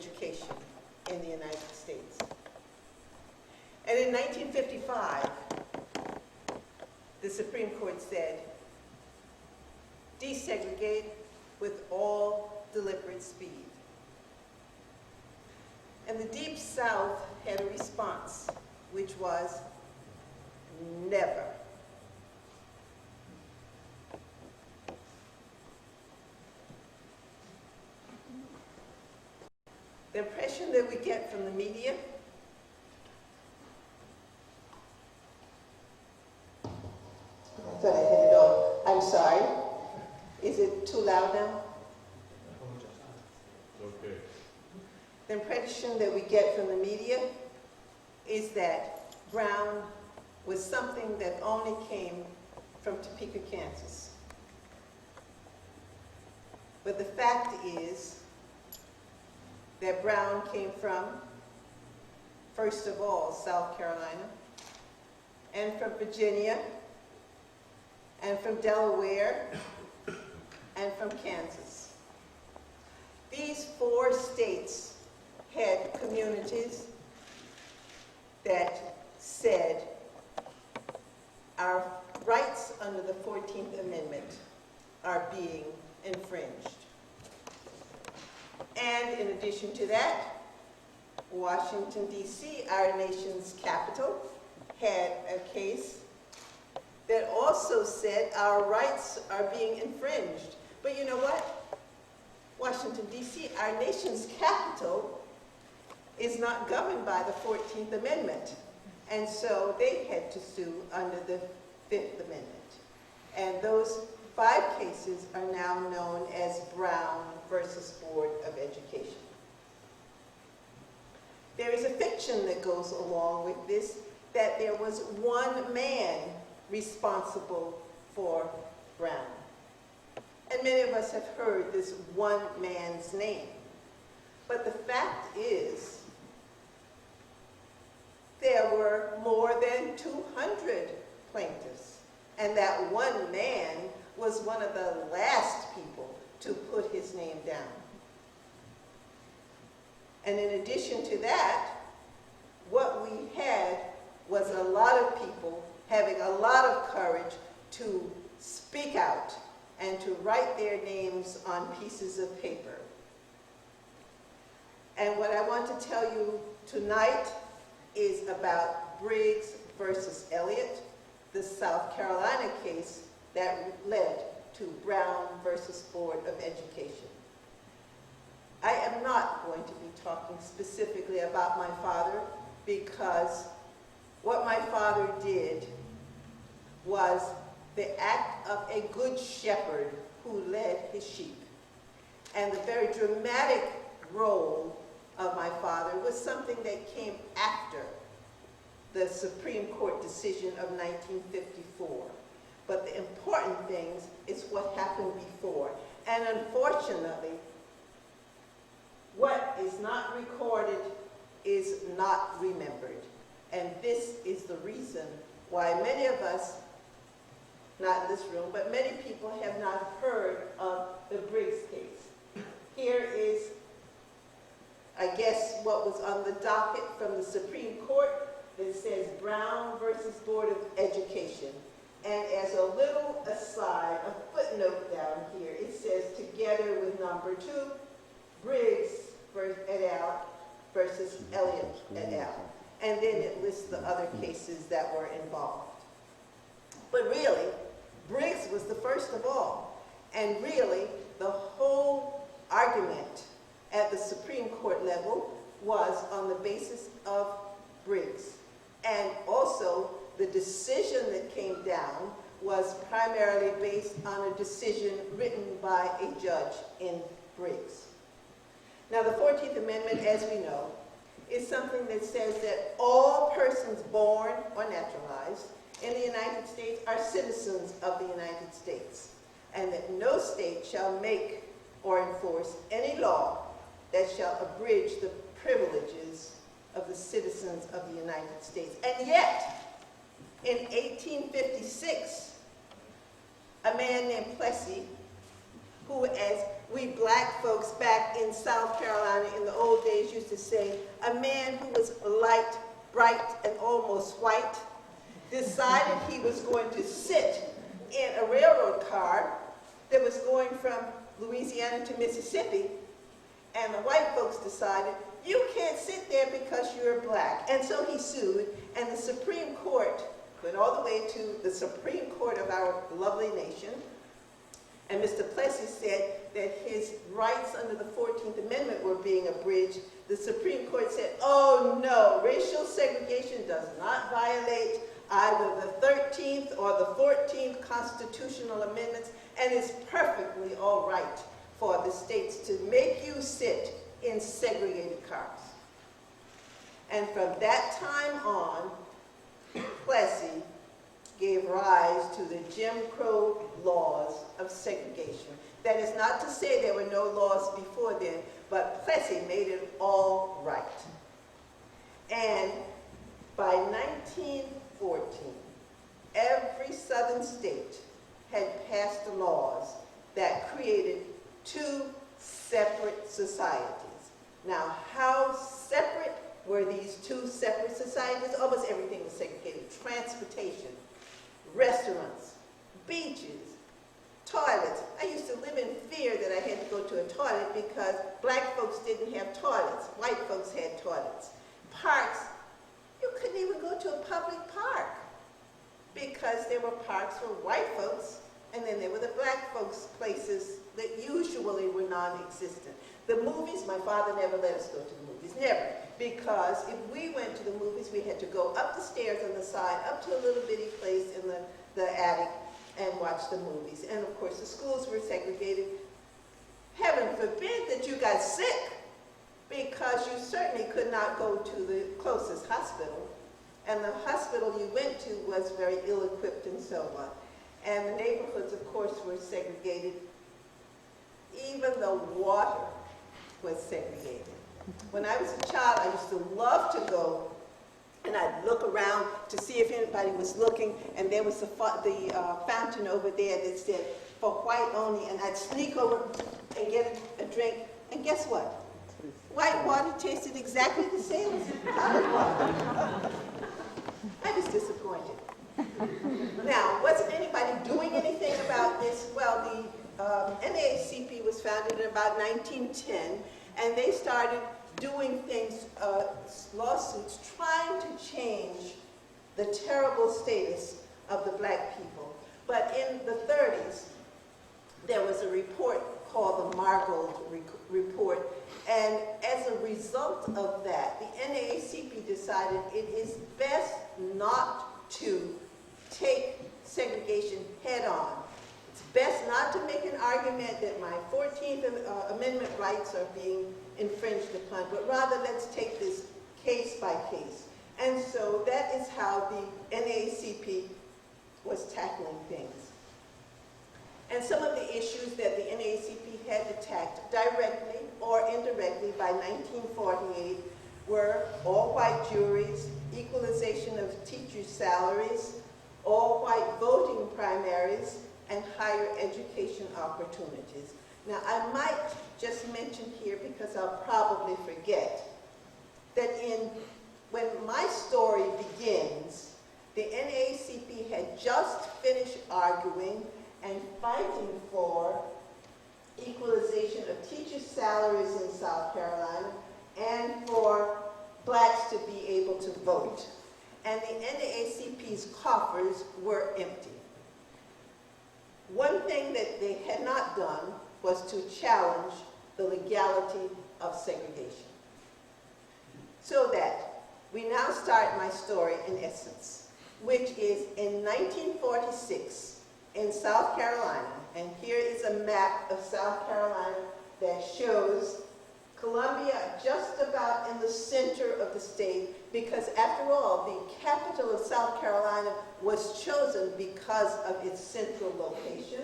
education in the United States. And in 1955, the Supreme Court said, desegregate with all deliberate speed. And the Deep South had a response, which was never. The impression that we get from the media I thought I had it on. I'm sorry. Is it too loud now? Okay. The impression that we get from the media is that Brown was something that only came from Topeka, Kansas. But the fact is that Brown came from, first of all, South Carolina, and from Virginia, and from Delaware, and from Kansas. These 4 states had communities that said our rights under the 14th Amendment are being infringed. And in addition to that, Washington, D.C., our nation's capital, had a case that also said our rights are being infringed. But you know what? Washington, D.C., our nation's capital, is not governed by the 14th Amendment. And so they had to sue under the 5th Amendment. And those 5 cases are now known as Brown versus Board of Education. There is a fiction that goes along with this, that there was one man responsible for Brown. And many of us have heard this one man's name. But the fact is, there were more than 200 plaintiffs, and that one man was one of the last people to put his name down. And in addition to that, what we had was a lot of people having a lot of courage to speak out and to write their names on pieces of paper. And what I want to tell you tonight is about Briggs versus Elliott, the South Carolina case that led to Brown versus Board of Education. I am not going to be talking specifically about my father, because what my father did was the act of a good shepherd who led his sheep. And the very dramatic role of my father was something that came after the Supreme Court decision of 1954. But the important things is what happened before. And unfortunately, what is not recorded is not remembered. And this is the reason why many of us, not in this room, but many people have not heard of the Briggs case. Here is, I guess, what was on the docket from the Supreme Court that says Brown versus Board of Education. And as a little aside, a footnote down here, it says together with number 2, Briggs et al. Versus Elliott et al. And then it lists the other cases that were involved. But really, Briggs was the first of all. And really, the whole argument at the Supreme Court level was on the basis of Briggs. And also, the decision that came down was primarily based on a decision written by a judge in Briggs. Now, the 14th Amendment, as we know, is something that says that all persons born or naturalized in the United States are citizens of the United States, and that no state shall make or enforce any law that shall abridge the privileges of the citizens of the United States. And yet, in 1856, a man named Plessy, who, as we black folks back in South Carolina in the old days used to say, a man who was light, bright, and almost white decided he was going to sit in a railroad car that was going from Louisiana to Mississippi, and the white folks decided, you can't sit there because you're black. And so he sued, and the Supreme Court went all the way to the Supreme Court of our lovely nation, and Mr. Plessy said that his rights under the 14th Amendment were being abridged. The Supreme Court said, oh no, racial segregation does not violate either the 13th or the 14th constitutional amendments, and it's perfectly all right for the states to make you sit in segregated cars. And from that time on, Plessy gave rise to the Jim Crow laws of segregation. That is not to say there were no laws before then, but Plessy made it all right. And by 1914, every southern state had passed laws that created two separate societies. Now, how separate were these two separate societies? Almost everything was segregated. Transportation, restaurants, beaches, toilets. I used to live in fear that I had to go to a toilet because black folks didn't have toilets. White folks had toilets. Parks, you couldn't even go to a public park because there were parks for white folks, and then there were the black folks' places that usually were non-existent. The movies, my father never let us go to the movies, never. Because if we went to the movies, we had to go up the stairs on the side, up to a little bitty place in the attic and watch the movies. And of course, the schools were segregated. Heaven forbid that you got sick, because you certainly could not go to the closest hospital. And the hospital you went to was very ill-equipped and so on. And the neighborhoods, of course, were segregated. Even the water was segregated. When I was a child, I used to love to go, and I'd look around to see if anybody was looking, and there was the fountain over there that said, for white only, and I'd sneak over and get a drink, and guess what? White water tasted exactly the same as colored water. I was disappointed. Now, wasn't anybody doing anything about this? Well, the NAACP was founded in about 1910, and they started doing things, lawsuits, trying to change the terrible status of the black people. But in the 30s, there was a report called the Margold Report, and as a result of that, the NAACP decided it is best not to take segregation head on. It's best not to make an argument that my 14th Amendment rights are being infringed upon, but rather let's take this case by case. And so that is how the NAACP was tackling things. And some of the issues that the NAACP had attacked directly or indirectly by 1948 were all-white juries, equalization of teachers' salaries, all-white voting primaries, and higher education opportunities. Now, I might just mention here, because I'll probably forget, that when my story begins, the NAACP had just finished arguing and fighting for equalization of teachers' salaries in South Carolina and for blacks to be able to vote. And the NAACP's coffers were empty. One thing that they had not done was to challenge the legality of segregation. So that we now start my story in essence, which is in 1946 in South Carolina, and here is a map of South Carolina that shows Columbia just about in the center of the state, because after all, the capital of South Carolina was chosen because of its central location.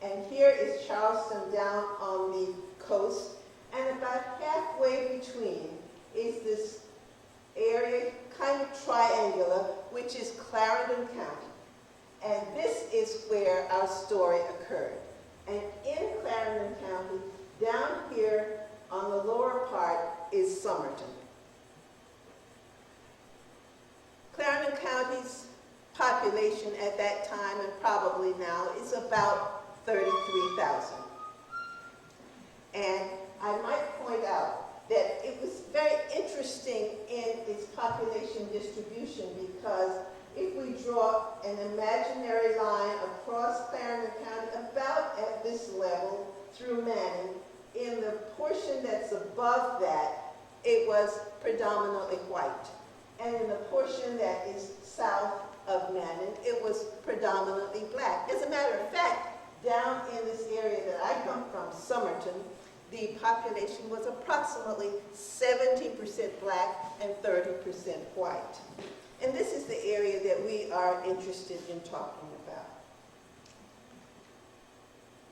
And here is Charleston down on the coast, and about halfway between is this area, kind of triangular, which is Clarendon County. And this is where our story occurred. And in Clarendon County, down here on the lower part is Somerton. Clarendon County's population at that time, and probably now, is about 33,000. And I might point out that it was very interesting in its population distribution, because if we draw an imaginary line across Clarendon County about at this level through Manning, in the portion that's above that, it was predominantly white. And in the portion that is south of Manning, it was predominantly black. As a matter of fact, down in this area that I come from, Somerton, the population was approximately 70% black and 30% white. And this is the area that we are interested in talking about.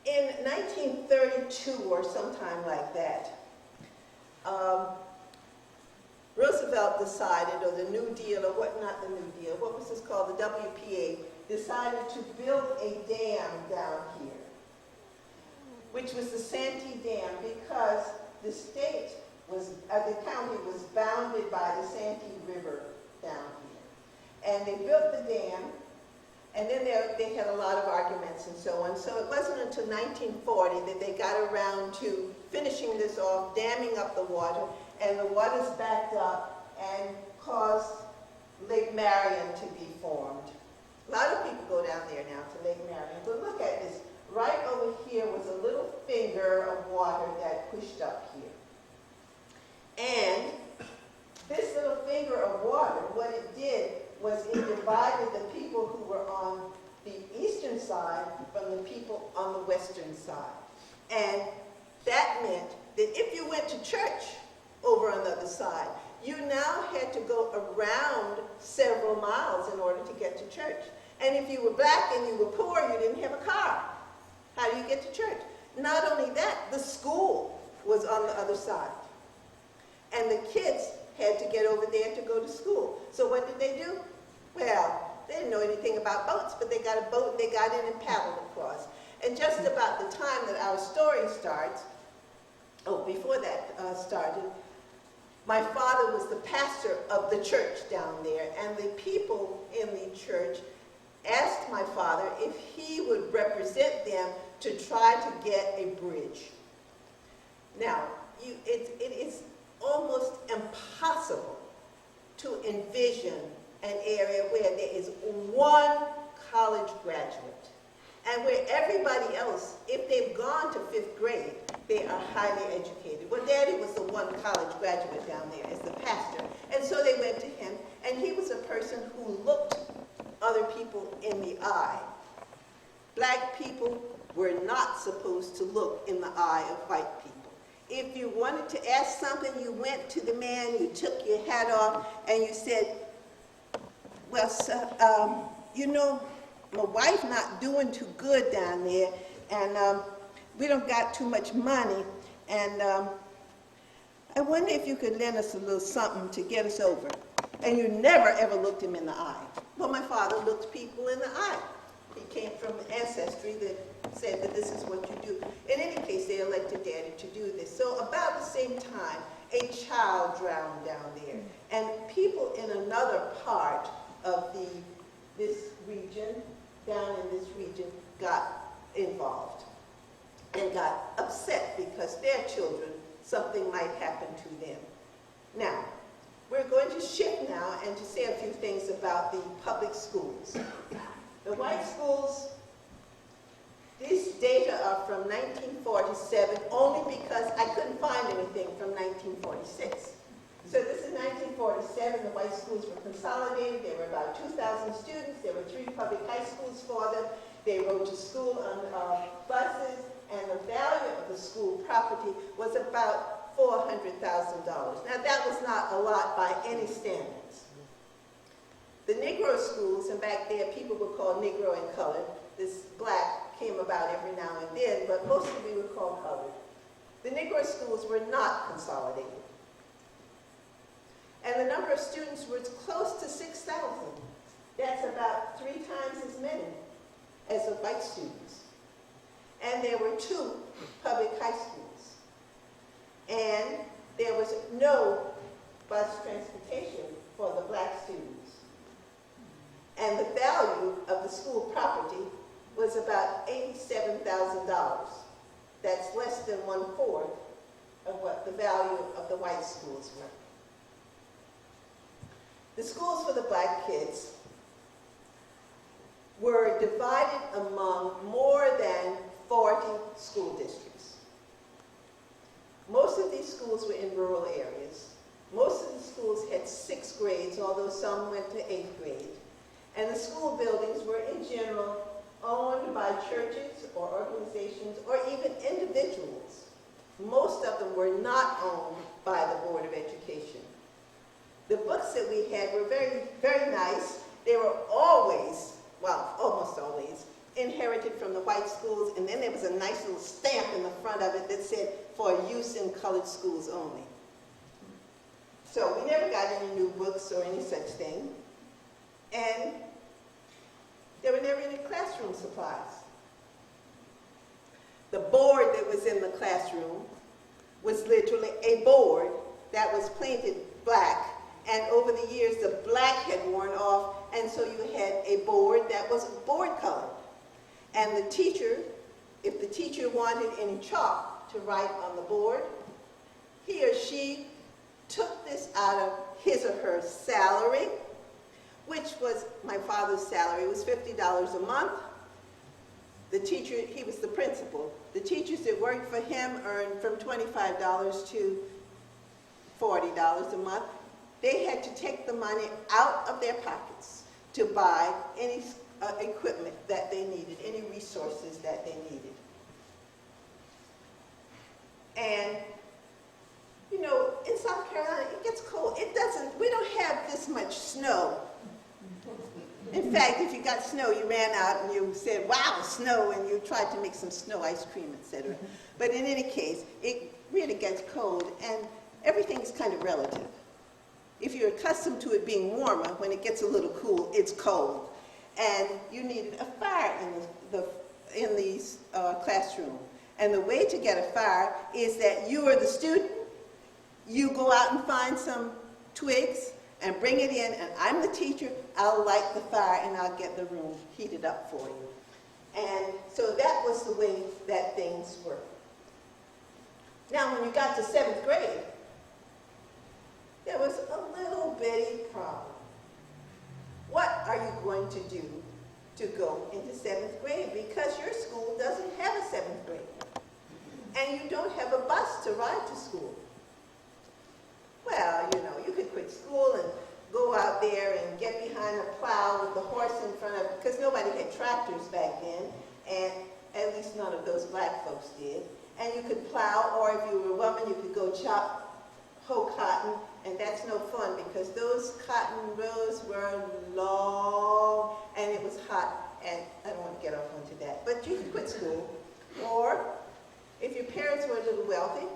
In 1932 or sometime like that, Roosevelt decided, or the New Deal, or what, not the New Deal, what was this called, the WPA, decided to build a dam down here, which was the Santee Dam, because the state was, the county was bounded by the Santee River down here. And they built the dam, and then they had a lot of arguments and so on. So it wasn't until 1940 that they got around to finishing this off, damming up the water, and the waters backed up and caused Lake Marion to be formed. A lot of people go down there now to Lake Marion, but look at this. Right over here was a little finger of water that pushed up here. And this little finger of water, what it did was it divided the people who were on the eastern side from the people on the western side. And that meant that if you went to church over on the other side, you now had to go around several miles in order to get to church. And if you were black and you were poor, you didn't have a car. How do you get to church? Not only that, the school was on the other side. And the kids had to get over there to go to school. So what did they do? Well, they didn't know anything about boats, but they got a boat, they got in and paddled across. And just about the time that our story starts, before that started, my father was the pastor of the church down there, and the people in the church asked my father if he would represent them to try to get a bridge. Now, it is almost impossible to envision an area where there is one college graduate, and where everybody else, if they've gone to 5th grade, they are highly educated. Well, Daddy was the one college graduate down there as the pastor, and so they went to him, and he was a person who looked other people in the eye. Black people were not supposed to look in the eye of white people. If you wanted to ask something, you went to the man, you took your hat off, and you said, well, sir, you know, my wife not doing too good down there, and we don't got too much money, and I wonder if you could lend us a little something to get us over. And you never ever looked him in the eye. Well, my father looked people in the eye. He came from ancestry that said that this is what you do. In any case, they elected Daddy to do this. So about the same time, a child drowned down there. And people in another part of this region, down in this region, got involved and got upset because their children, something might happen to them. Now, we're going to shift now and to say a few things about the public schools. The white schools, these data are from 1947 only because I couldn't find anything from 1946. So this is 1947, the white schools were consolidated. There were about 2,000 students. There were 3 public high schools for them. They rode to school on buses, and the value of the school property was about $400,000. Now that was not a lot by any standards. The Negro schools, and back there people were called Negro and colored. This black came about every now and then, but mostly we were called colored. The Negro schools were not consolidated. And the number of students was close to 6,000. That's about 3 times as many as the white students. And there were 2 public high schools. And there was no bus transportation for the black students. And the value of the school property was about $87,000. That's less than 1/4 of what the value of the white schools were. The schools for the black kids were divided among more than 40 school districts. Most of these schools were in rural areas. Most of the schools had 6 grades, although some went to 8th grade. And the school buildings were, in general, owned by churches or organizations or even individuals. Most of them were not owned by the Board of Education. The books that we had were very, very nice. They were always, well, almost always, inherited from the white schools, and then there was a nice little stamp in the front of it that said, for use in colored schools only. So we never got any new books or any such thing. And there were never any classroom supplies. The board that was in the classroom was literally a board that was painted black, and over the years the black had worn off, and so you had a board that was board colored. And the teacher, if the teacher wanted any chalk to write on the board, he or she took this out of his or her salary, which was my father's salary. It was $50 a month. The teacher, he was the principal. The teachers that worked for him earned from $25 to $40 a month. They had to take the money out of their pockets to buy any equipment that they needed, any resources that they needed. And, you know, in South Carolina, it gets cold. We don't have this much snow. In fact, if you got snow, you ran out and you said, wow, snow, and you tried to make some snow ice cream, etc. But in any case, it really gets cold, and everything's kind of relative. If you're accustomed to it being warmer, when it gets a little cool, it's cold. And you needed a fire in the classroom. And the way to get a fire is that you are the student, you go out and find some twigs and bring it in, and I'm the teacher, I'll light the fire and I'll get the room heated up for you. And so that was the way that things were. Now when you got to 7th grade, there was a little bitty problem. What are you going to do to go into 7th grade? Because your school doesn't have a 7th grade. And you don't have a bus to ride to school. Well, you know, you could quit school and go out there and get behind a plow with the horse in front of it, because nobody had tractors back then, and at least none of those black folks did. And you could plow, or if you were a woman, you could go hoe cotton, and that's no fun because those cotton rows were long and it was hot, and I don't want to get off onto that. But you could quit school, or if your parents were a little wealthy,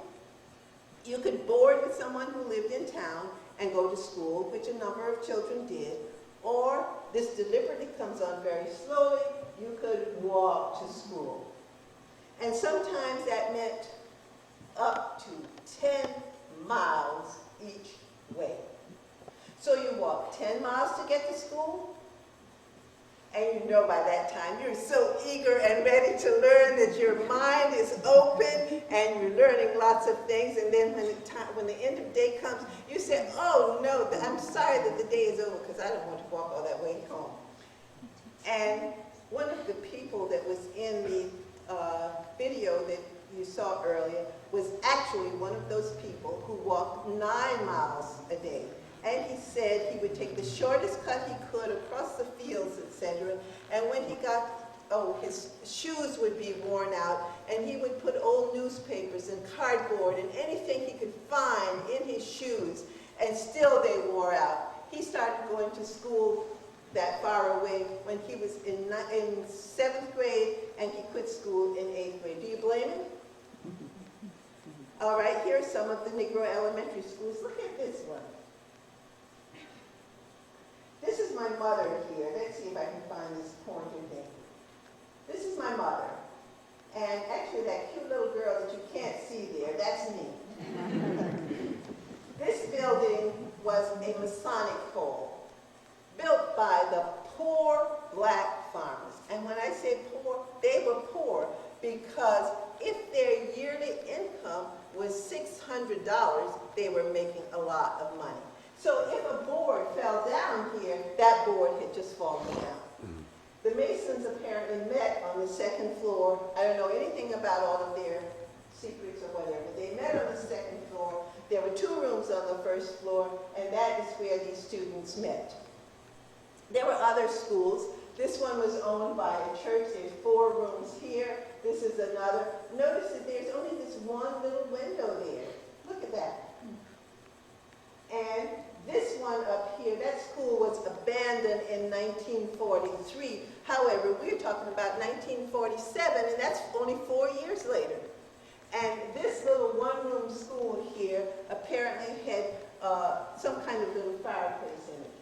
you could board with someone who lived in town and go to school, which a number of children did, or this deliberately comes on very slowly, you could walk to school. And sometimes that meant up to 10 miles each way. So you walk 10 miles to get to school, and you know by that time you're so eager and ready to learn that your mind is open and you're learning lots of things, and then when the end of the day comes, you say, oh no, I'm sorry that the day is over because I don't want to walk all that way home. And one of the people that was in the video that you saw earlier was actually one of those people who walked 9 miles a day. And he said he would take the shortest cut he could across the fields, etc. And when he got, his shoes would be worn out, and he would put old newspapers and cardboard and anything he could find in his shoes, and still they wore out. He started going to school that far away when he was in 7th grade, and he quit school in 8th grade. Do you blame him? All right, here are some of the Negro elementary schools. Look at this one. This is my mother here. Let's see if I can find this pointer thing. This is my mother. And actually that cute little girl that you can't see there, that's me. Masonic Hall, built by the poor black farmers. And when I say poor, they were poor because if their yearly income was $600, they were making a lot of money. So if a board fell down here, that board had just fallen down. The Masons apparently met on the second floor. I don't know anything about all of their secrets or whatever. They met on the second floor. There were 2 rooms on the first floor, and that is where these students met. There were other schools. This one was owned by a church. There's 4 rooms here. This is another. Notice that there's only this one little window there. Look at that. And this one up here, that school was abandoned in 1943. However, we're talking about 1947, and that's only 4 years later. And this little one-room school here apparently had some kind of little fireplace in it.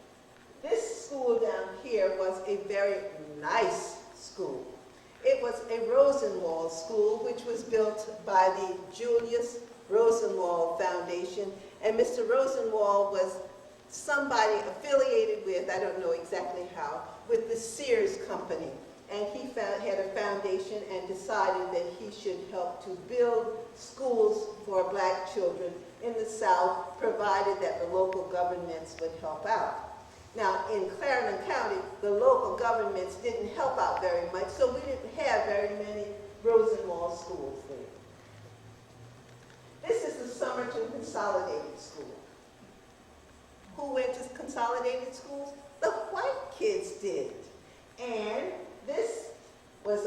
This school down here was a very nice school. It was a Rosenwald school, which was built by the Julius Rosenwald Foundation. And Mr. Rosenwald was somebody affiliated with, I don't know exactly how, with the Sears Company. And he had a foundation and decided that he should help to build schools for black children in the South, provided that the local governments would help out. Now, in Clarendon County, the local governments didn't help out very much, so we didn't have very many Rosenwald schools there. This is the Somerton Consolidated School. Who went to consolidated schools? The white kids did. And this was,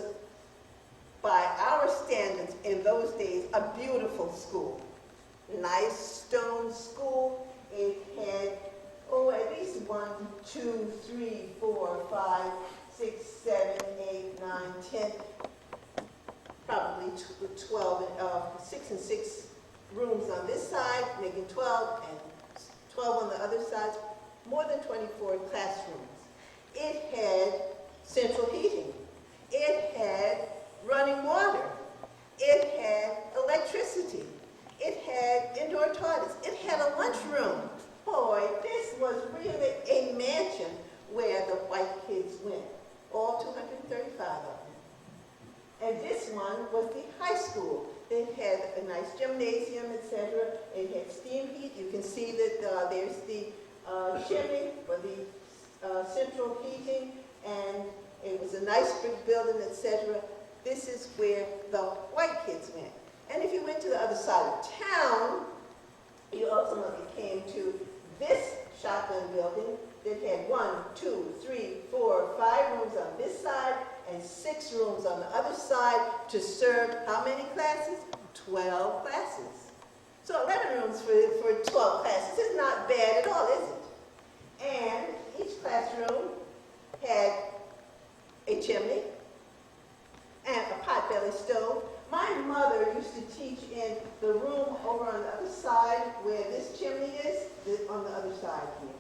by our standards in those days, a beautiful school. Nice stone school. It had, at least 1, 2, 3, 4, 5, 6, 7, 8, 9, 10, probably 12, 6 and 6 rooms on this side, making 12, and 12 on the other sides, more than 24 classrooms. It had central heating. It had running water. It had electricity. It had indoor toilets. It had a lunchroom. Boy, this was really a mansion where the white kids went, all 235 of them. And this one was the high school. It had a nice gymnasium, etc. It had steam heat. You can see that there's the chimney for the central heating, and it was a nice brick building, etc. This is where the white kids went. And if you went to the other side of town, you ultimately came to this shotgun building that had 1, 2, 3, 4, 5 rooms on this side and 6 rooms on the other side to serve how many classes? 12 classes. So 11 rooms for 12 classes is not bad at all, is it? And each classroom had a chimney and a potbelly stove. My mother used to teach in the room over on the other side where this chimney is, on the other side here.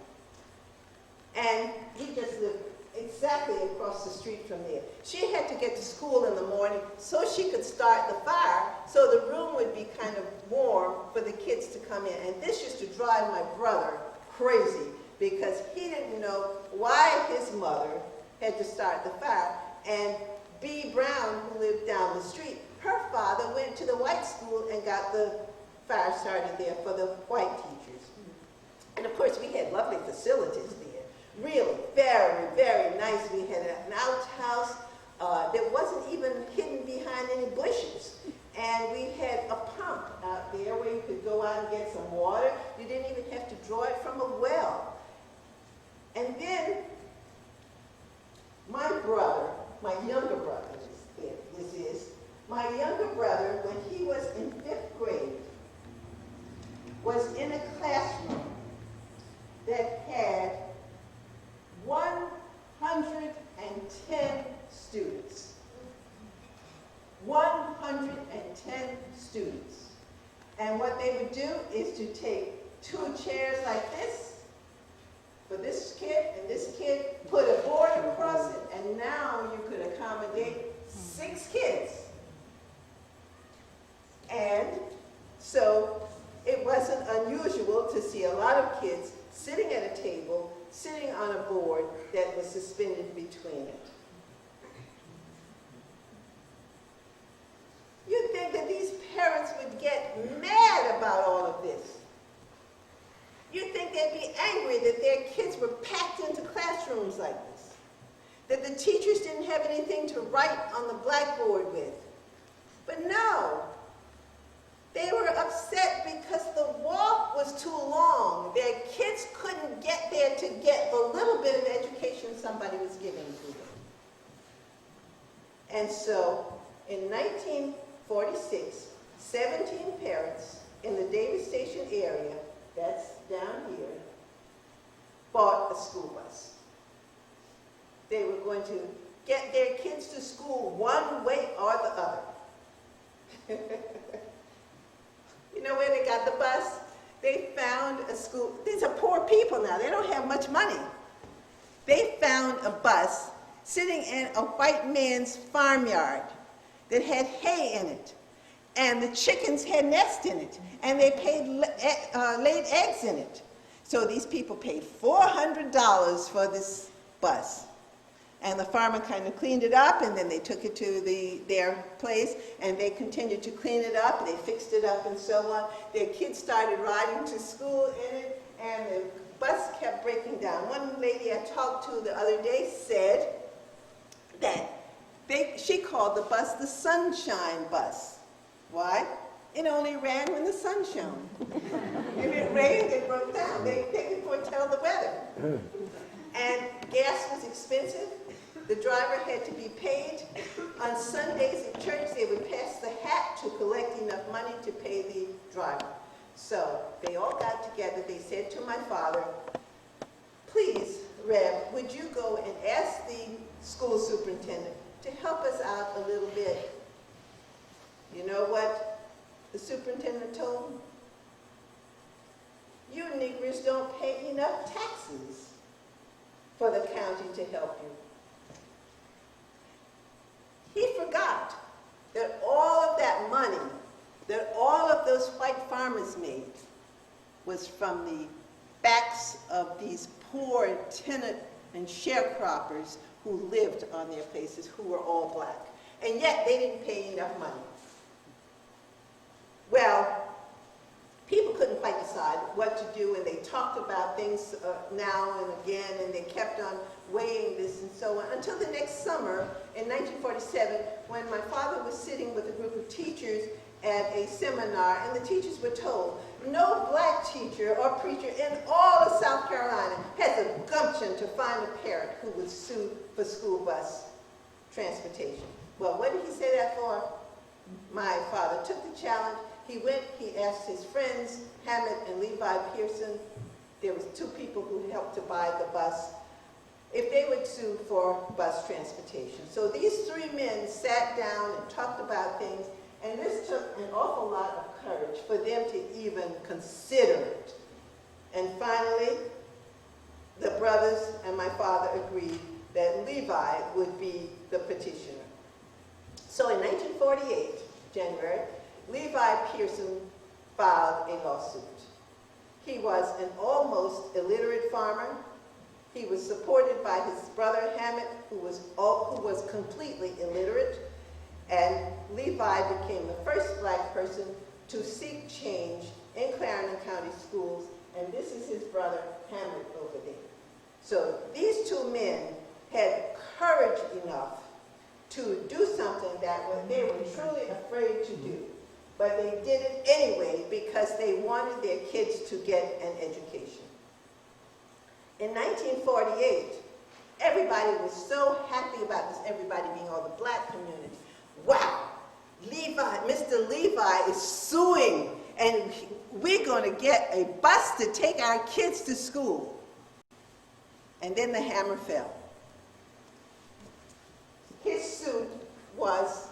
And we just lived exactly across the street from there. She had to get to school in the morning so she could start the fire, so the room would be kind of warm for the kids to come in. And this used to drive my brother crazy because he didn't know why his mother had to start the fire. And B. Brown, who lived down the street, her father went to the white school and got the fire started there for the white teachers. And of course, we had lovely facilities there. Really, very, very nice. We had an outhouse that wasn't even hidden behind any bushes. And we had a pump out there where you could go out and get some water. You didn't even have to draw it from a well. And then my brother, my younger brother, my younger brother, when he was in 5th grade, was in a classroom that had 110 students. 110 students. And what they would do is to take 2 chairs like this for this kid and this kid, put a board across it, and now you could accommodate 6 kids. And so it wasn't unusual to see a lot of kids sitting at a table, sitting on a board that was suspended between it. You'd think that these parents would get mad about all of this. You'd think they'd be angry that their kids were packed into classrooms like this, that the teachers didn't have anything to write on the blackboard with. But no, they were upset because the walk was too long. Their kids couldn't get there to get the little bit of education somebody was giving to them. And so, in 1946, 17 parents in the Davis Station area, that's down here, bought a school bus. They were going to get their kids to school one way or the other. You know where they got the bus? They found a school. These are poor people now. They don't have much money. They found a bus sitting in a white man's farmyard that had hay in it. And the chickens had nests in it. And they laid eggs in it. So these people paid $400 for this bus. And the farmer kind of cleaned it up, and then they took it to their place, and they continued to clean it up, and they fixed it up and so on. Their kids started riding to school in it, and the bus kept breaking down. One lady I talked to the other day said that she called the bus the sunshine bus. Why? It only ran when the sun shone. If it rained, it broke down. They could foretell the weather. And gas was expensive. The driver had to be paid. On Sundays at church, they would pass the hat to collect enough money to pay the driver. So they all got together. They said to my father, please, Rev, would you go and ask the school superintendent to help us out a little bit? You know what the superintendent told him? You Negroes don't pay enough taxes for the county to help you. He forgot that all of that money, that all of those white farmers made, was from the backs of these poor tenant and sharecroppers who lived on their places, who were all black. And yet they didn't pay enough money. Well, people couldn't quite decide what to do, and they talked about things now and again, and they kept on weighing this and so on, until the next summer in 1947, when my father was sitting with a group of teachers at a seminar, and the teachers were told, no black teacher or preacher in all of South Carolina has a gumption to find a parent who would sue for school bus transportation. Well, what did he say that for? My father took the challenge. He went, he asked his friends, Hammett and Levi Pearson, there was two people who helped to buy the bus, if they would sue for bus transportation. So these three men sat down and talked about things, and this took an awful lot of courage for them to even consider it. And finally, the brothers and my father agreed that Levi would be the petitioner. So in 1948, January, Levi Pearson filed a lawsuit. He was an almost illiterate farmer. He was supported by his brother Hammett, who was completely illiterate, and Levi became the first black person to seek change in Clarendon County schools, and this is his brother Hammett over there. So these two men had courage enough to do something that they were truly afraid to do. But they did it anyway because they wanted their kids to get an education. In 1948, everybody was so happy about this, everybody being all the black community. Wow, Mr. Levi is suing, and we're going to get a bus to take our kids to school. And then the hammer fell. His suit was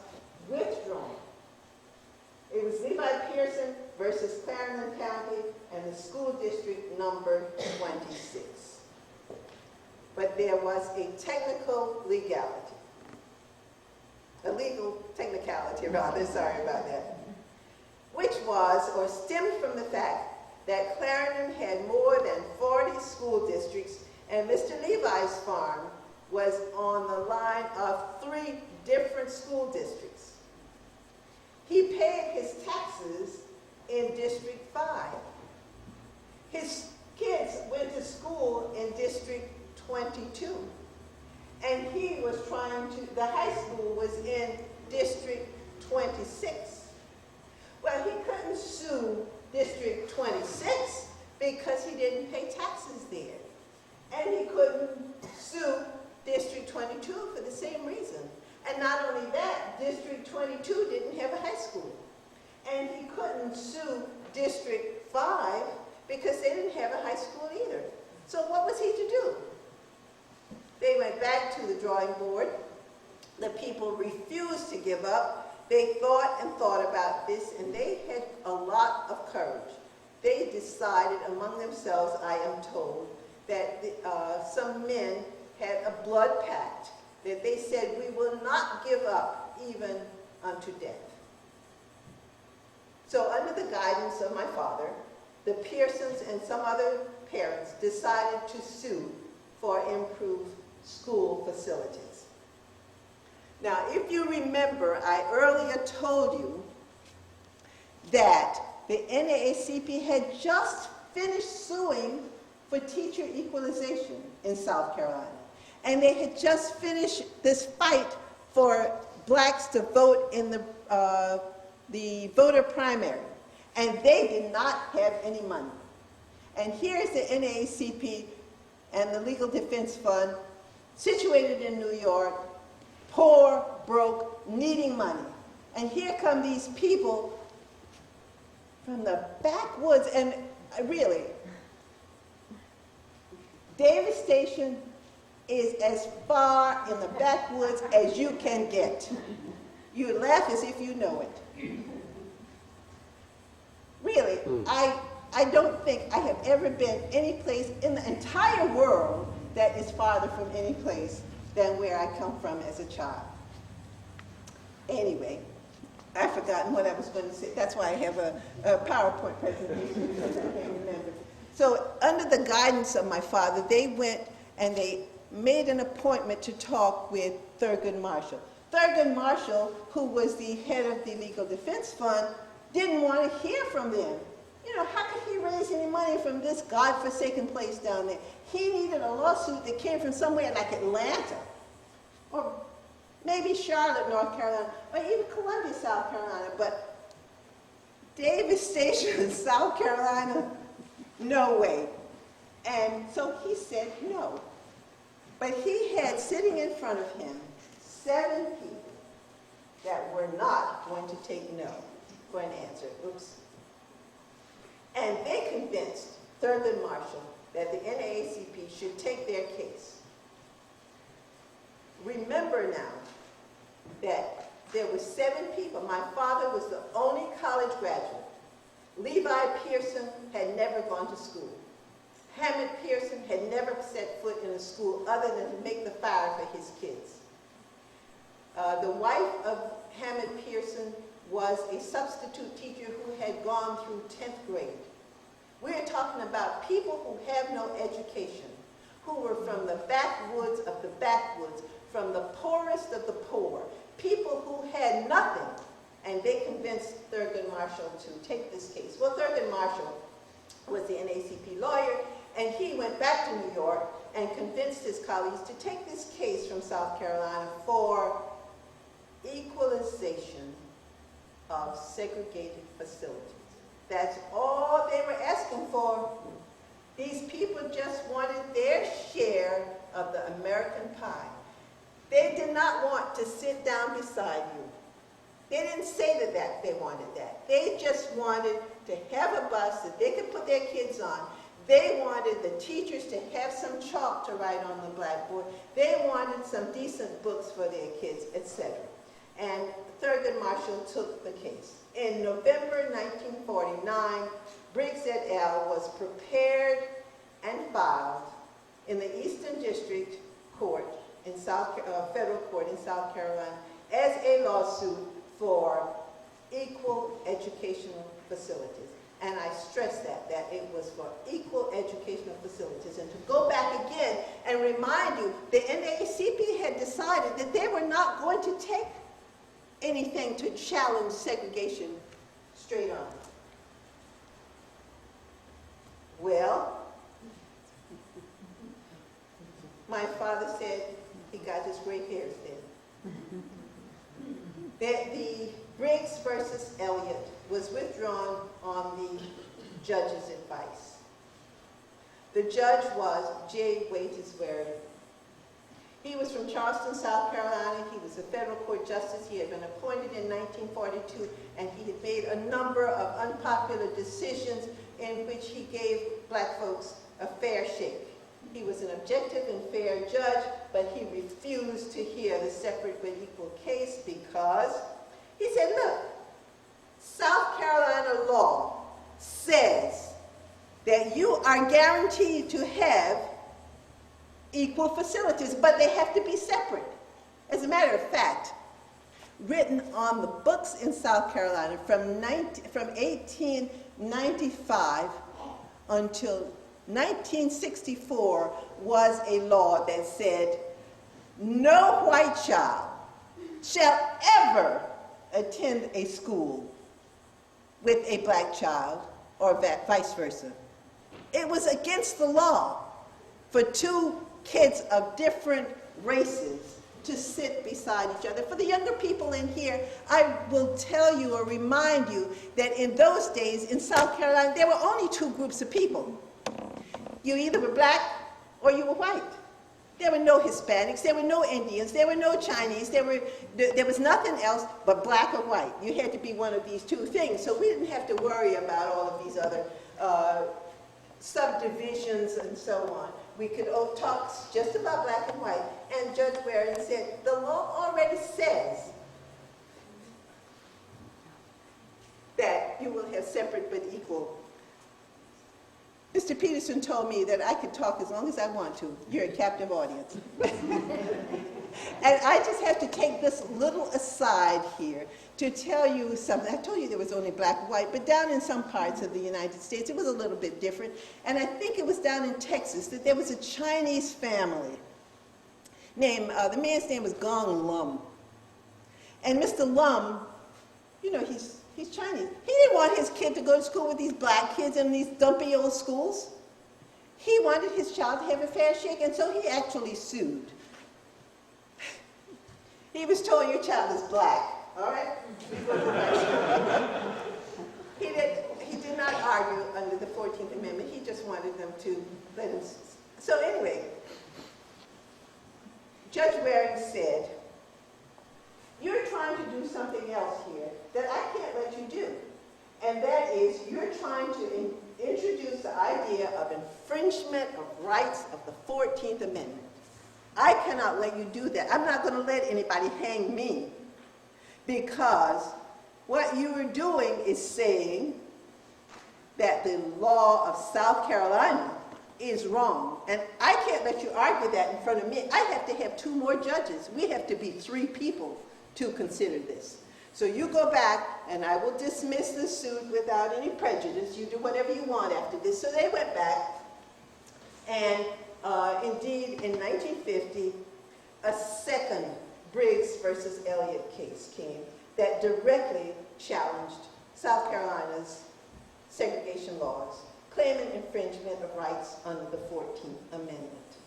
withdrawn. It was Levi Pearson versus Clarendon County and the school district number 26. But there was a technical legality. A legal technicality, rather, sorry about that. Which was, or stemmed from the fact that Clarendon had more than 40 joint school districts, and Mr. Levi's farm was on the line of 3 different school districts. He paid his taxes in District 5. His kids went to school in District 22. And he was trying to, the high school was in District 26. Well, he couldn't sue District 26 because he didn't pay taxes there. And he couldn't sue District 22 for the same reason. And not only that, District 22 didn't have a high school. And he couldn't sue District 5 because they didn't have a high school either. So what was he to do? They went back to the drawing board. The people refused to give up. They thought and thought about this, and they had a lot of courage. They decided among themselves, I am told, that some men had a blood pact, that they said, we will not give up even unto death. So under the guidance of my father, the Pearsons and some other parents decided to sue for improved school facilities. Now, if you remember, I earlier told you that the NAACP had just finished suing for teacher equalization in South Carolina. And they had just finished this fight for blacks to vote in the voter primary. And they did not have any money. And here's the NAACP and the Legal Defense Fund, situated in New York, poor, broke, needing money. And here come these people from the backwoods, and really, Davis Station is as far in the backwoods as you can get. You laugh as if you know it. Really, I don't think I have ever been any place in the entire world that is farther from any place than where I come from as a child. Anyway, I've forgotten what I was going to say. That's why I have a PowerPoint presentation, because I can't remember. So under the guidance of my father, they went and they made an appointment to talk with Thurgood Marshall. Thurgood Marshall, who was the head of the Legal Defense Fund, didn't want to hear from them. You know, how could he raise any money from this godforsaken place down there? He needed a lawsuit that came from somewhere like Atlanta, or maybe Charlotte, North Carolina, or even Columbia, South Carolina. But Davis Station, South Carolina, no way. And so he said no. But he had sitting in front of him 7 people that were not going to take no for an answer. Oops. And they convinced Thurgood Marshall that the NAACP should take their case. Remember now that there were 7 people. My father was the only college graduate. Levi Pearson had never gone to school. Hammond Pearson had never set foot in a school other than to make the fire for his kids. The wife of Hammond Pearson was a substitute teacher who had gone through 10th grade. We're talking about people who have no education, who were from the backwoods of the backwoods, from the poorest of the poor, people who had nothing, and they convinced Thurgood Marshall to take this case. Well, Thurgood Marshall was the NAACP lawyer, and he went back to New York and convinced his colleagues to take this case from South Carolina for equalization of segregated facilities. That's all they were asking for. These people just wanted their share of the American pie. They did not want to sit down beside you. They didn't say that they wanted that. They just wanted to have a bus that they could put their kids on. They wanted the teachers to have some chalk to write on the blackboard. They wanted some decent books for their kids, etc. And Thurgood Marshall took the case. In November 1949, Briggs et al. Was prepared and filed in the Eastern District Court in federal court in South Carolina as a lawsuit for equal educational facilities. And I stress that it was for equal educational facilities. And to go back again and remind you, the NAACP had decided that they were not going to take anything to challenge segregation straight on. Well, my father said he got his gray hairs then. That the Briggs versus Elliott was withdrawn on the judge's advice. The judge was J. Waitesbury. He was from Charleston, South Carolina. He was a federal court justice. He had been appointed in 1942, and he had made a number of unpopular decisions in which he gave black folks a fair shake. He was an objective and fair judge, but he refused to hear the separate but equal case because he said, look, South Carolina law says that you are guaranteed to have equal facilities, but they have to be separate. As a matter of fact, written on the books in South Carolina from 1895 until 1964 was a law that said no white child shall ever attend a school with a black child or vice versa. It was against the law for two kids of different races to sit beside each other. For the younger people in here, I will tell you or remind you that in those days in South Carolina, there were only two groups of people. You either were black or you were white. There were no Hispanics, there were no Indians, there were no Chinese, there was nothing else but black or white. You had to be one of these two things. So we didn't have to worry about all of these other subdivisions and so on. We could talk just about black and white. And Judge Waring said, the law already says that you will have separate but equal. Mr. Peterson told me that I could talk as long as I want to. You're a captive audience. And I just have to take this little aside here to tell you something. I told you there was only black and white, but down in some parts of the United States, it was a little bit different. And I think it was down in Texas that there was a Chinese family named, the man's name was Gong Lum. And Mr. Lum, you know, he's Chinese. He didn't want his kid to go to school with these black kids in these dumpy old schools. He wanted his child to have a fair shake, and so he actually sued. He was told, your child is black, all right? He did not argue under the 14th Amendment. He just wanted them to let him. So anyway, Judge Waring said, you're trying to do something else here that I can't let you do. And that is, you're trying to introduce the idea of infringement of rights of the 14th Amendment. I cannot let you do that. I'm not going to let anybody hang me, because what you are doing is saying that the law of South Carolina is wrong. And I can't let you argue that in front of me. I have to have two more judges. We have to be 3 people to consider this. So you go back, and I will dismiss the suit without any prejudice. You do whatever you want after this. So they went back, and indeed, in 1950, a second Briggs versus Elliott case came that directly challenged South Carolina's segregation laws, claiming infringement of rights under the 14th Amendment.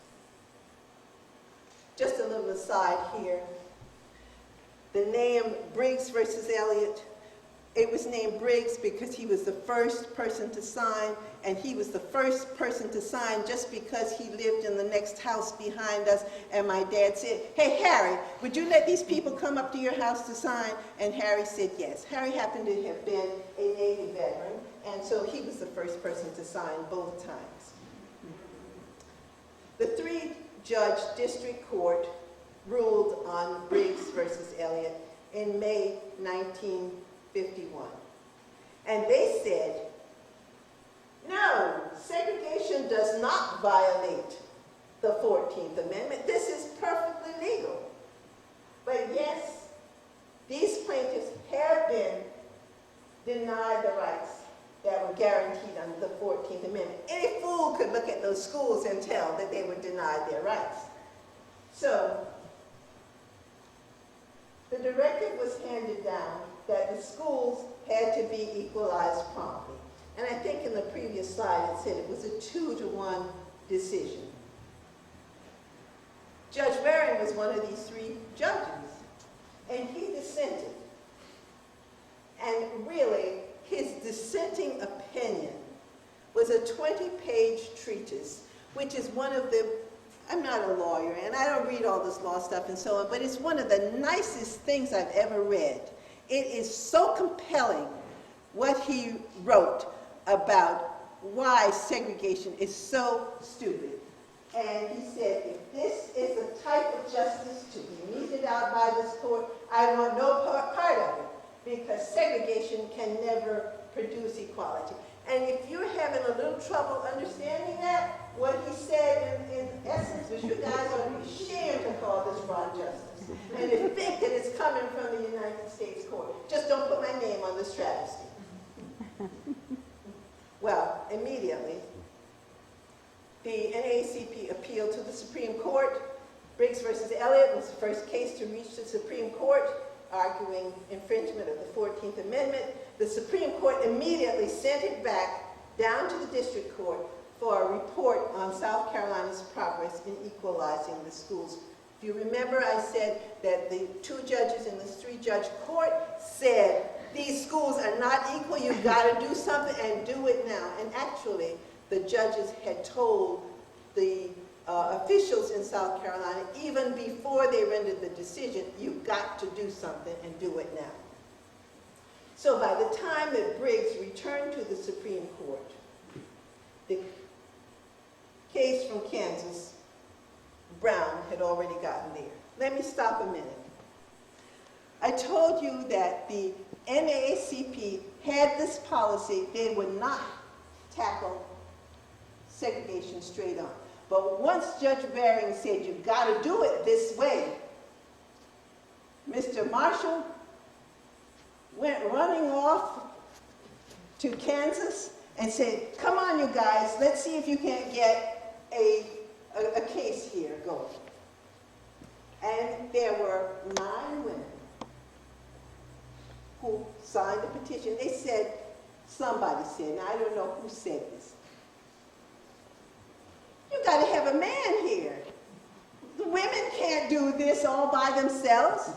Just a little aside here. The name Briggs versus Elliott, it was named Briggs because he was the first person to sign, and he was the first person to sign just because he lived in the next house behind us, and my dad said, hey, Harry, would you let these people come up to your house to sign? And Harry said yes. Harry happened to have been a Navy veteran, and so he was the first person to sign both times. The 3-judge district court ruled on Briggs versus Elliott in May 1951. And they said, no, segregation does not violate the 14th Amendment. This is perfectly legal. But yes, these plaintiffs have been denied the rights that were guaranteed under the 14th Amendment. Any fool could look at those schools and tell that they were denied their rights. So, the directive was handed down that the schools had to be equalized promptly. And I think in the previous slide it said it was a 2-to-1 decision. Judge Waring was one of these 3 judges, and he dissented. And really, his dissenting opinion was a 20-page treatise, which is one of the, I'm not a lawyer, and I don't read all this law stuff and so on, but it's one of the nicest things I've ever read. It is so compelling what he wrote about why segregation is so stupid. And he said, if this is the type of justice to be meted out by this court, I want no part of it, because segregation can never produce equality. And if you're having a little trouble understanding that, what he said in essence was, you guys ought to be ashamed to call this broad justice. And to think that it's coming from the United States court. Just don't put my name on this travesty. Well, immediately, the NAACP appealed to the Supreme Court. Briggs versus Elliott was the first case to reach the Supreme Court, arguing infringement of the 14th Amendment. The Supreme Court immediately sent it back down to the district court for a report on South Carolina's progress in equalizing the schools. If you remember, I said that the 2 judges in this 3-judge court said, these schools are not equal, you've got to do something, and do it now. And actually, the judges had told the officials in South Carolina, even before they rendered the decision, you've got to do something and do it now. So by the time that Briggs returned to the Supreme Court, the case from Kansas, Brown had already gotten there. Let me stop a minute. I told you that the NAACP had this policy, they would not tackle segregation straight on. But once Judge Waring said, you've got to do it this way, Mr. Marshall went running off to Kansas and said, come on, you guys, let's see if you can't get a case here going. And there were 9 women who signed the petition. They said, somebody said, now I don't know who said this, you got to have a man here. The women can't do this all by themselves.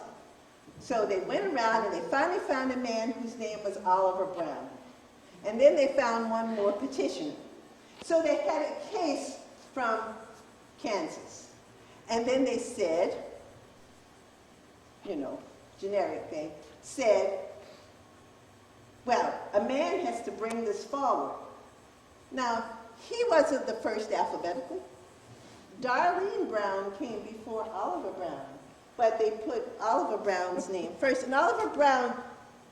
So they went around and they finally found a man whose name was Oliver Brown. And then they found one more petitioner. So they had a case from Kansas. And then they said, you know, generic thing, said, well, a man has to bring this forward. Now, he wasn't the first alphabetically. Darlene Brown came before Oliver Brown, but they put Oliver Brown's name first. And Oliver Brown,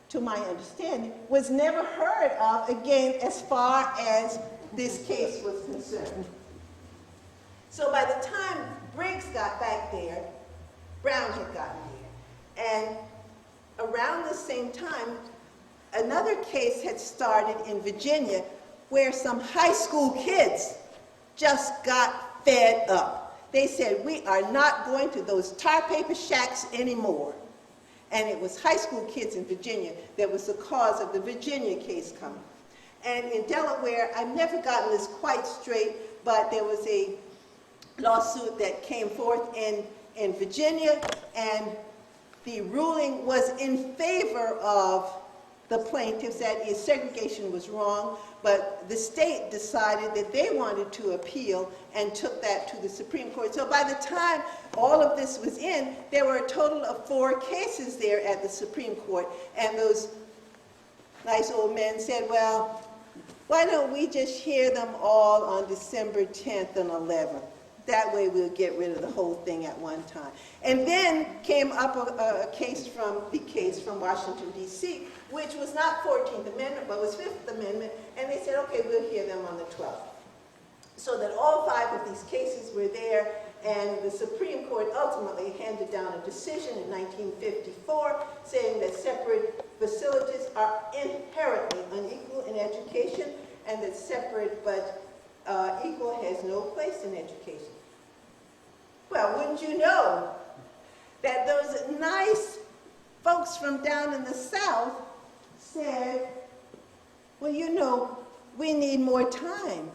to my understanding, was never heard of again as far as this case was concerned. So by the time Briggs got back there, Brown had gotten there. And around the same time, another case had started in Virginia where some high school kids just got fed up. They said, we are not going to those tar paper shacks anymore. And it was high school kids in Virginia that was the cause of the Virginia case coming. And in Delaware, I've never gotten this quite straight, but there was a lawsuit that came forth in Virginia, and the ruling was in favor of the plaintiffs, that is, segregation was wrong, but the state decided that they wanted to appeal and took that to the Supreme Court. So by the time all of this was in, there were a total of 4 cases there at the Supreme Court, and those nice old men said, well, why don't we just hear them all on December 10th and 11th? That way we'll get rid of the whole thing at one time. And then came up a case from Washington, D.C., which was not 14th Amendment, but was 5th Amendment, and they said, okay, we'll hear them on the 12th. So that all 5 of these cases were there, And the Supreme Court ultimately handed down a decision in 1954 saying that separate facilities are inherently unequal in education and that separate but equal has no place in education. Well, wouldn't you know that those nice folks from down in the South said, well, you know, we need more time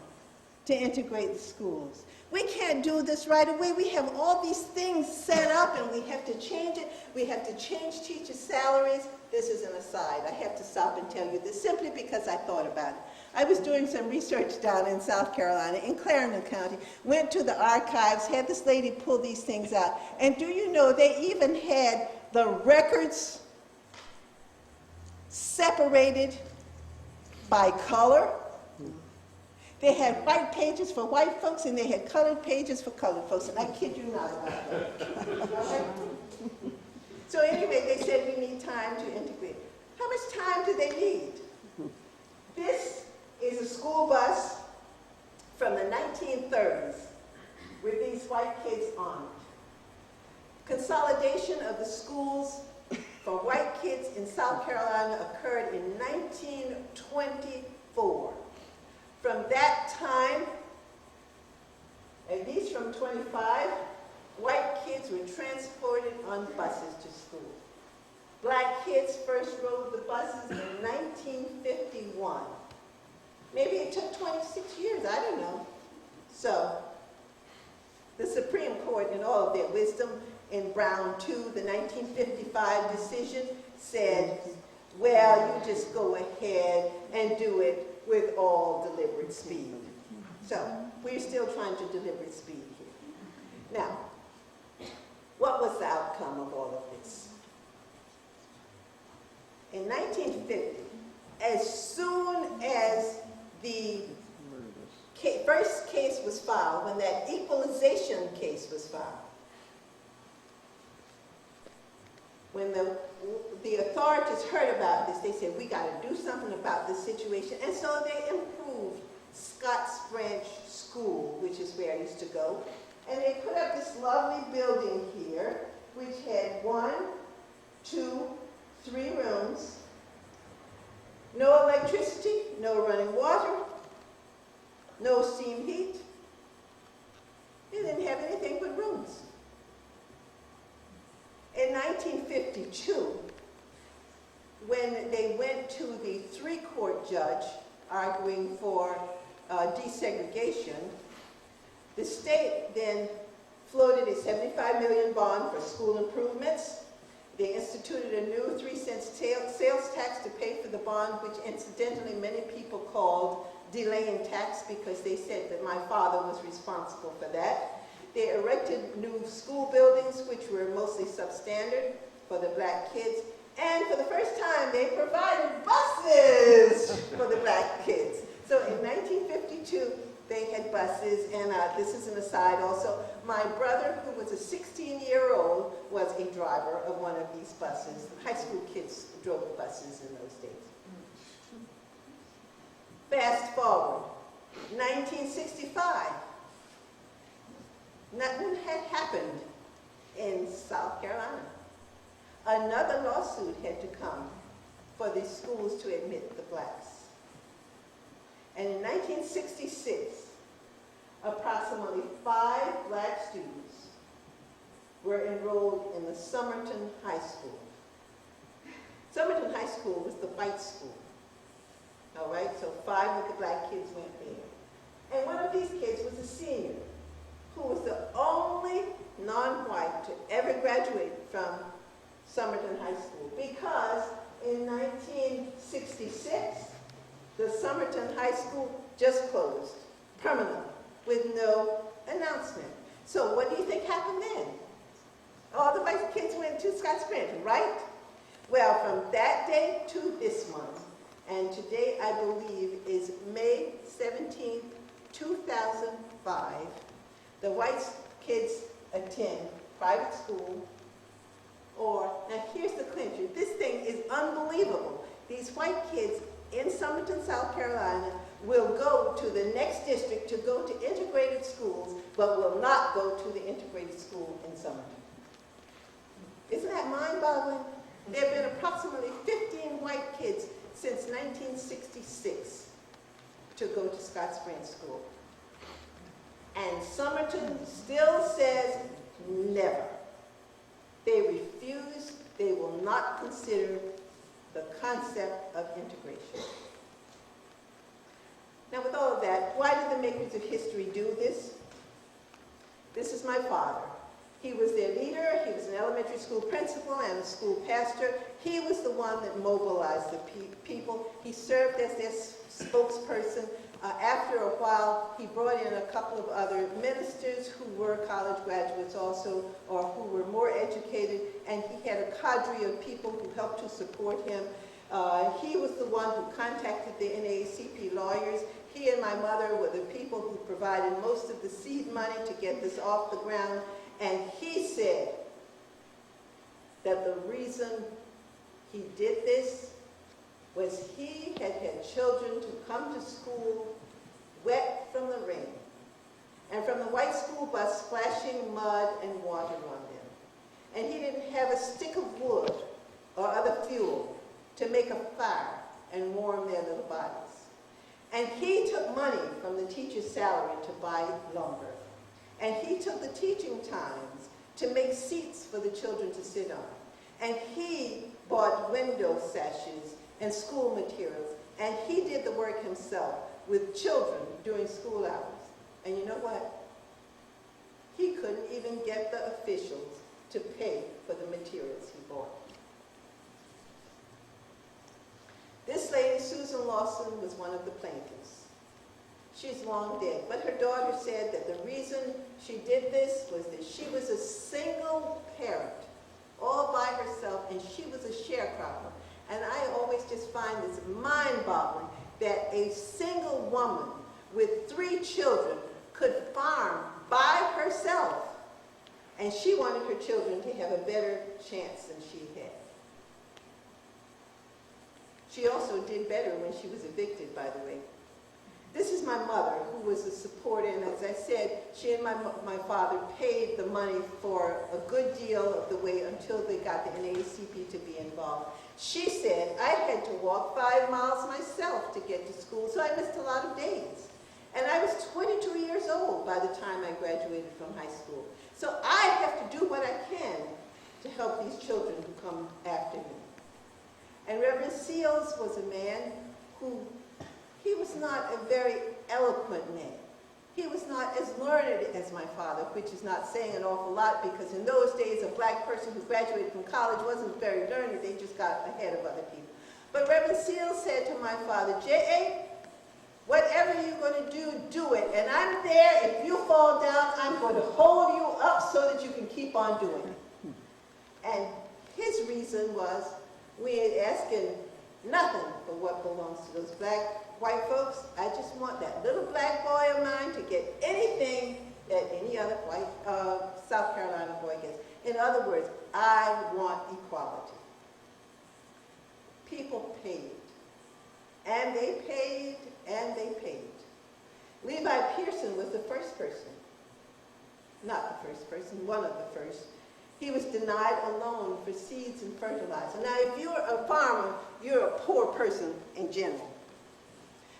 to integrate the schools. We can't do this right away. We have all these things set up and we have to change it. We have to change teachers' salaries. This is an aside. I have to stop and tell you this simply because I thought about it. I was doing some research down in South Carolina, in Clarendon County, went to the archives, had this lady pull these things out. And do you know they even had the records separated by color? They had white pages for white folks, and they had colored pages for colored folks, and I kid you not about that. So anyway, they said we need time to integrate. How much time do they need? This is a school bus from the 1930s with these white kids on it. Consolidation of the schools for white kids in South Carolina occurred in 1924. From that time, at least from 25, white kids were transported on buses to school. Black kids first rode the buses in 1951. Maybe it took 26 years, I don't know. So, the Supreme Court, in all of their wisdom, in Brown 2, the 1955 decision, said, well, you just go ahead and do it with all deliberate speed. So, we're still trying to deliberate speed here. Now, what was the outcome of all of this? In 1950, as soon as the first case was filed, when that equalization case was filed, when the authorities heard about this, they said, we got to do something about this situation. And so they improved Scotts Branch School, which is where I used to go. And they put up this lovely building here, which had 1, 2, 3 rooms, no electricity, no running water, no steam heat. They didn't have anything but rooms. In 1952, when they went to the 3-court judge arguing for desegregation, the state then floated a $75 million bond for school improvements. They instituted a new 3-cent sales tax to pay for the bond, which incidentally many people called Delaine tax because they said that my father was responsible for that. They erected new school buildings, which were mostly substandard for the black kids. And for the first time, they provided buses for the black kids. So in 1952, they had buses, and this is an aside also. My brother, who was a 16-year-old, was a driver of one of these buses. High school kids drove the buses in those days. Fast forward, 1965. Nothing had happened in South Carolina. Another lawsuit had to come for the schools to admit the blacks. And in 1966, approximately 5 black students were enrolled in the Somerton High School. Somerton High School was the white school. All right, so 5 of the black kids went there. And one of these kids was a senior, who was the only non-white to ever graduate from Somerton High School, because in 1966, the Somerton High School just closed permanently with no announcement. So what do you think happened then? All the white kids went to Scotts Branch, right? Well, from that day to this month, and today I believe is May 17, 2005, the white kids attend private school, or, now here's the clincher, this thing is unbelievable. These white kids in Somerton, South Carolina, will go to the next district to go to integrated schools, but will not go to the integrated school in summer. Isn't that mind-boggling? There have been approximately 15 white kids since 1966 to go to Scotts Branch School. And Somerton still says never. They refuse, they will not consider the concept of integration. Now with all of that, why did the makers of history do this? This is my father. He was their leader, he was an elementary school principal and a school pastor. He was the one that mobilized the people. He served as their spokesperson. After a while, he brought in a couple of other ministers who were college graduates also, or who were more educated, and he had a cadre of people who helped to support him. He was the one who contacted the NAACP lawyers. He and my mother were the people who provided most of the seed money to get this off the ground. And he said that the reason he did this was he had had children to come to school wet from the rain and from the white school bus splashing mud and water on them. And he didn't have a stick of wood or other fuel to make a fire and warm their little bodies. And he took money from the teacher's salary to buy lumber. And he took the teaching times to make seats for the children to sit on. And he bought window sashes and school materials. And he did the work himself with children during school hours. And you know what? He couldn't even get the officials to pay for the materials he bought. This lady, Susan Lawson, was one of the plaintiffs. She's long dead, but her daughter said that the reason she did this was that she was a single parent, all by herself, and she was a sharecropper. And I always just find this mind-boggling that a single woman with 3 children could farm by herself, and she wanted her children to have a better chance than she had. She also did better when she was evicted, by the way. This is my mother, who was a supporter, and as I said, she and my father paid the money for a good deal of the way until they got the NAACP to be involved. She said, I had to walk 5 miles myself to get to school, so I missed a lot of days. And I was 22 years old by the time I graduated from high school. So I have to do what I can to help these children who come after me. And Reverend Seals was a man who, he was not a very eloquent man. He was not as learned as my father, which is not saying an awful lot, because in those days a black person who graduated from college wasn't very learned, they just got ahead of other people. But Reverend Seals said to my father, J.A., whatever you're going to do, do it. And I'm there. If you fall down, I'm going to hold you up so that you can keep on doing it. And his reason was, we ain't asking nothing for what belongs to those white folks. I just want that little black boy of mine to get anything that any other white South Carolina boy gets. In other words, I want equality. People paid. And they paid, and they paid. Levi Pearson was the first person. Not the first person, one of the first. He was denied a loan for seeds and fertilizer. Now, if you're a farmer, you're a poor person in general.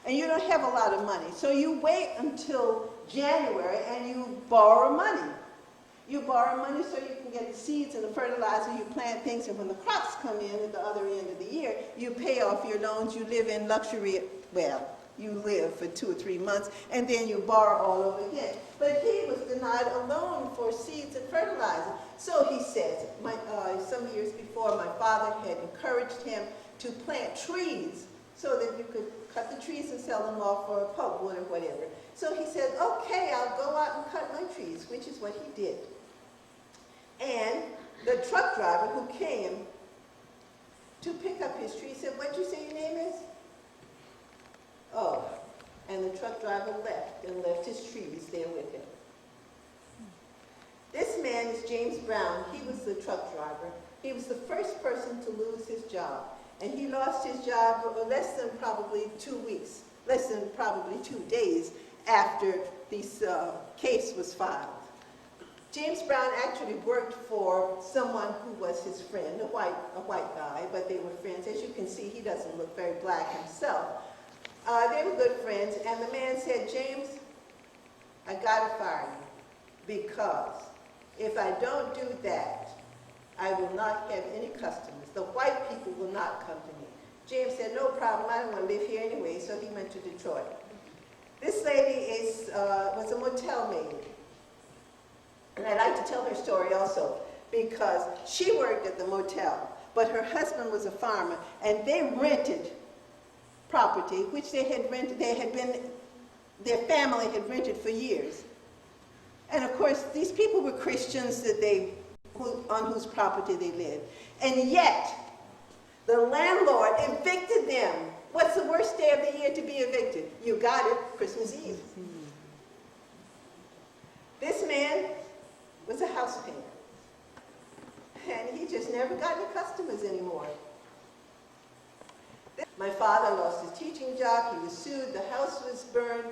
And you don't have a lot of money. So you wait until January and you borrow money. You borrow money so you can get the seeds and the fertilizer, you plant things, and when the crops come in at the other end of the year, you pay off your loans, you live in luxury, well, you live for 2 or 3 months, and then you borrow all over again. But he was denied a loan for seeds and fertilizer. So he says, some years before, my father had encouraged him to plant trees so that you could cut the trees and sell them off for pulpwood or whatever. So he said, okay, I'll go out and cut my trees, which is what he did. And the truck driver who came to pick up his tree said, what'd you say your name is? Oh, and the truck driver left and left his trees there with him. This man is James Brown. He was the truck driver. He was the first person to lose his job. And he lost his job less than probably 2 weeks, less than probably 2 days after this case was filed. James Brown actually worked for someone who was his friend, a white guy, but they were friends. As you can see, he doesn't look very black himself. They were good friends, and the man said, James, I gotta fire you, because if I don't do that, I will not have any customers. The white people will not come to me. James said, no problem, I don't want to live here anyway, so he went to Detroit. This lady was a motel maid. And I'd like to tell her story also, because she worked at the motel, but her husband was a farmer, and they rented property, which they had rented, their family had rented for years. And of course, these people were Christians on whose property they lived. And yet, the landlord evicted them. What's the worst day of the year to be evicted? You got it, Christmas Eve. This man was a house painter. And he just never got any customers anymore. My father lost his teaching job, he was sued, the house was burned,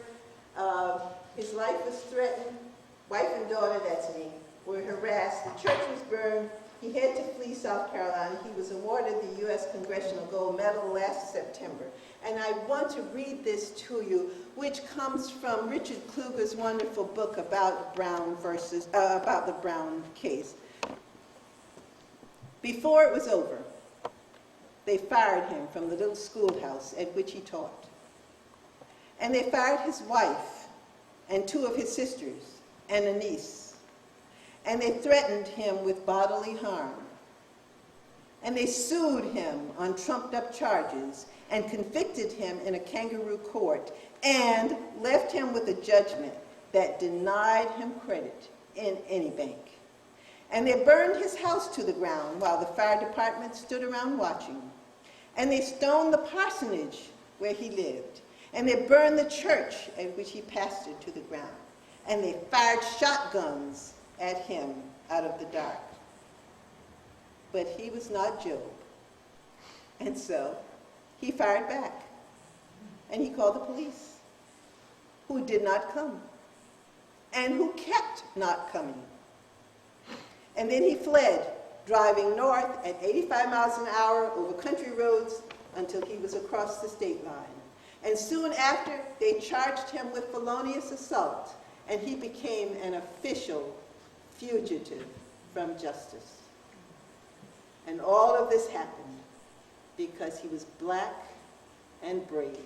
his life was threatened, wife and daughter, that's me, were harassed, the church was burned, he had to flee South Carolina. He was awarded the U.S. Congressional Gold Medal last September. And I want to read this to you, which comes from Richard Kluger's wonderful book about about the Brown case. Before it was over, they fired him from the little schoolhouse at which he taught. And they fired his wife and two of his sisters and a niece. And they threatened him with bodily harm. And they sued him on trumped-up charges and convicted him in a kangaroo court and left him with a judgment that denied him credit in any bank. And they burned his house to the ground while the fire department stood around watching. And they stoned the parsonage where he lived. And they burned the church at which he pastored to the ground. And they fired shotguns at him out of the dark. But he was not Job. And so he fired back. And he called the police, who did not come, and who kept not coming. And then he fled, driving north at 85 miles an hour over country roads until he was across the state line. And soon after, they charged him with felonious assault, and he became an official fugitive from justice. And all of this happened because he was black and brave,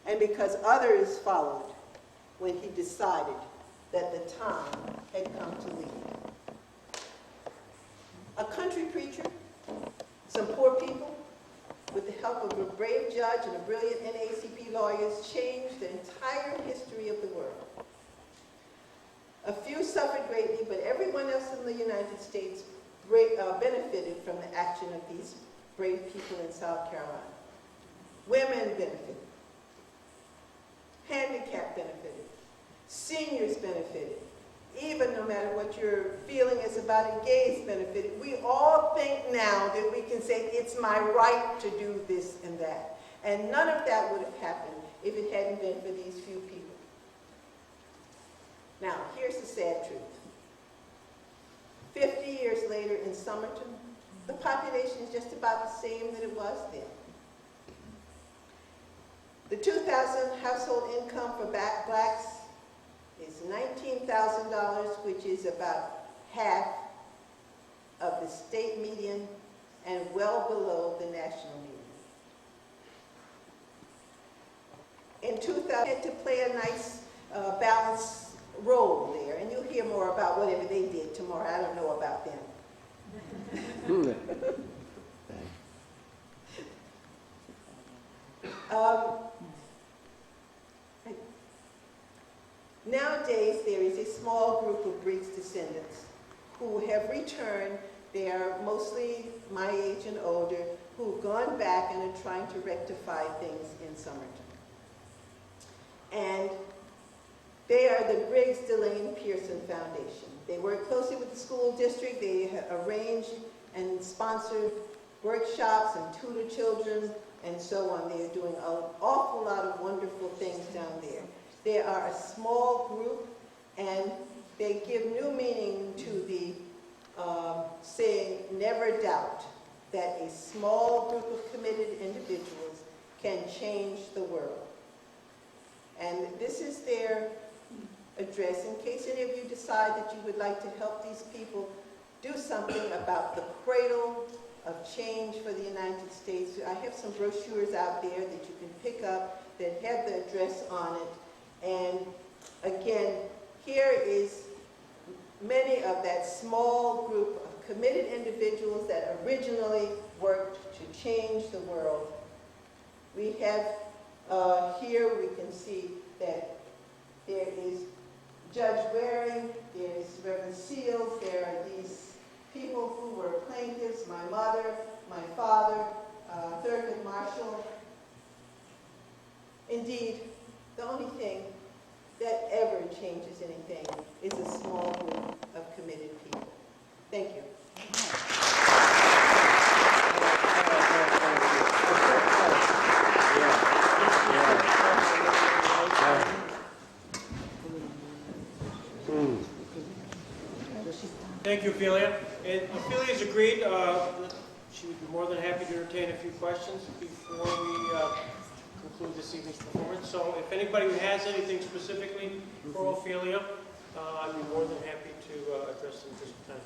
and because others followed when he decided that the time had come to leave. A country preacher, some poor people, with the help of a brave judge and a brilliant NAACP lawyers, changed the entire history of the world. A few suffered greatly, but everyone else in the United States benefited from the action of these brave people in South Carolina. Women benefited. Handicapped benefited. Seniors benefited. Even no matter what your feeling is about it, gays benefited. We all think now that we can say, it's my right to do this and that. And none of that would have happened if it hadn't been for these few people. Now, here's the sad truth. 50 years later in Somerton, the population is just about the same that it was then. The 2000 household income for blacks is $19,000, which is about half of the state median and well below the national median. In 2000, had to play a nice balanced role there, and you'll hear more about whatever they did tomorrow. I don't know about them. Nowadays, there is a small group of Briggs descendants who have returned. They are mostly my age and older, who've gone back and are trying to rectify things in Somerton. And they are the Briggs, Delaine, Pearson Foundation. They work closely with the school district. They arrange and sponsor workshops and tutor children and so on. They are doing an awful lot of wonderful things down there. They are a small group, and they give new meaning to the saying, never doubt that a small group of committed individuals can change the world. And this is their address in case any of you decide that you would like to help these people do something about the cradle of change for the United States. I have some brochures out there that you can pick up that have the address on it. And again, here is many of that small group of committed individuals that originally worked to change the world. We have here we can see that there is Judge Waring, there is Reverend Seals, there are these people who were plaintiffs, my mother, my father, Thurgood Marshall. Indeed, the only thing that ever changes anything is a small group of committed people. Thank you. Thank you, Ophelia. And Ophelia's agreed. She would be more than happy to entertain a few questions before we conclude this evening's performance. So if anybody has anything specifically for Ophelia, I'd be more than happy to address them at this time.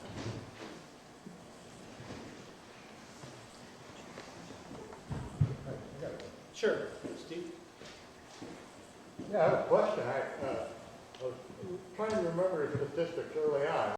Sure, Steve. Yeah, I have a question. I was trying to remember the statistics early on.